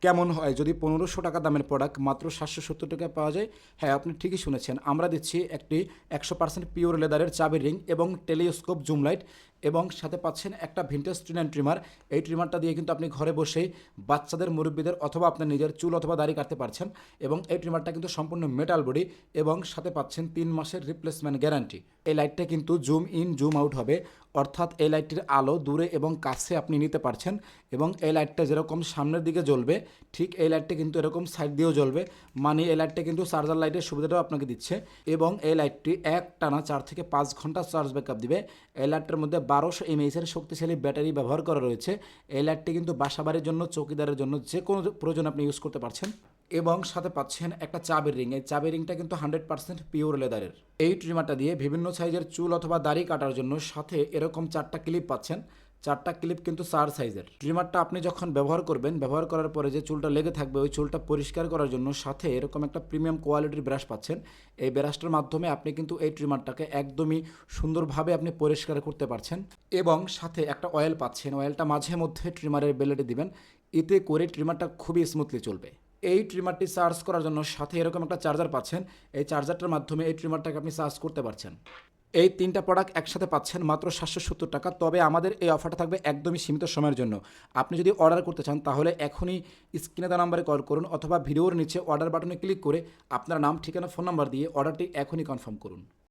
কেমন হয় যদি 1500 টাকা দামের প্রোডাক্ট মাত্র 770 টাকায় পাওয়া যায়? হ্যাঁ, আপনি ঠিকই শুনেছেন। আমরা দিচ্ছি একটি 100% পিওর লেদারের চাবির রিং এবং টেলিস্কোপ জুম লাইট এবং সাথে পাচ্ছেন একটা ভিন্টেজ ট্রিন অ্যান্ড ট্রিমার। এই ট্রিমারটা দিয়ে কিন্তু আপনি ঘরে বসেই বাচ্চাদের, মুরব্বীদের অথবা আপনার নিজের চুল অথবা দাড়ি কাটতে পারছেন। এবং এই ট্রিমারটা কিন্তু সম্পূর্ণ মেটাল বডি এবং সাথে পাচ্ছেন 3 মাসের রিপ্লেসমেন্ট গ্যারান্টি। এই লাইটটা কিন্তু জুম ইন জুম আউট হবে, অর্থাৎ এই লাইটটির আলো দূরে এবং কাছে আপনি নিতে পারছেন। এবং এই লাইটটা যেরকম সামনের দিকে জ্বলবে, ঠিক এই লাইটটা কিন্তু এরকম সাইড দিয়েও জ্বলবে। মানে এই লাইটটা কিন্তু চার্জার লাইটের সুবিধাটাও আপনাকে দিচ্ছে। এবং এই লাইটটি এক টানা 4 থেকে 5 ঘন্টা চার্জ ব্যাকআপ দিবে। এই লাইটটার মধ্যে 1200 এমএএইচের শক্তিশালী ব্যাটারি ব্যবহার করা রয়েছে। এই লাইটটি কিন্তু বাসাবাড়ির জন্য, চৌকিদারের জন্য, যে কোনো প্রয়োজন আপনি ইউজ করতে পারছেন। এবং সাথে পাচ্ছেন একটা চাবির রিং। এই চাবির রিংটা কিন্তু 100% পিওর লেদারের। এই ট্রিমারটা দিয়ে বিভিন্ন সাইজের চুল অথবা দাড়ি কাটার জন্য সাথে এরকম 4টা ক্লিপ পাচ্ছেন। 4টা ক্লিপ কিন্তু 4 সাইজের। ট্রিমারটা আপনি যখন ব্যবহার করবেন, ব্যবহার করার পরে যে চুলটা লেগে থাকবে ওই চুলটা পরিষ্কার করার জন্য সাথে এরকম একটা প্রিমিয়াম কোয়ালিটির ব্রাশ পাচ্ছেন। এই ব্রাশটার মাধ্যমে আপনি কিন্তু এই ট্রিমারটাকে একদমই সুন্দরভাবে আপনি পরিষ্কার করতে পারছেন। এবং সাথে একটা অয়েল পাচ্ছেন। অয়েলটা মাঝে মধ্যে ট্রিমারের বেলেটে দিবেন, এতে করে ট্রিমারটা খুবই স্মুথলি চলবে। এই ট্রিমারটি চার্জ করার জন্য সাথে এরকম একটা চার্জার পাচ্ছেন। এই চার্জারটার মাধ্যমে এই ট্রিমারটাকে আপনি চার্জ করতে পারছেন। এই 3টা প্রোডাক্ট একসাথে পাচ্ছেন মাত্র 770 টাকা। তবে আমাদের এই অফারটা থাকবে একদমই সীমিত সময়ের জন্য। আপনি যদি অর্ডার করতে চান তাহলে এখনই স্ক্রিনে দেওয়া নাম্বারে কল করুন অথবা ভিডিওর নিচে অর্ডার বাটনে ক্লিক করে আপনার নাম, ঠিকানা, ফোন নাম্বার দিয়ে অর্ডারটি এখনই কনফার্ম করুন।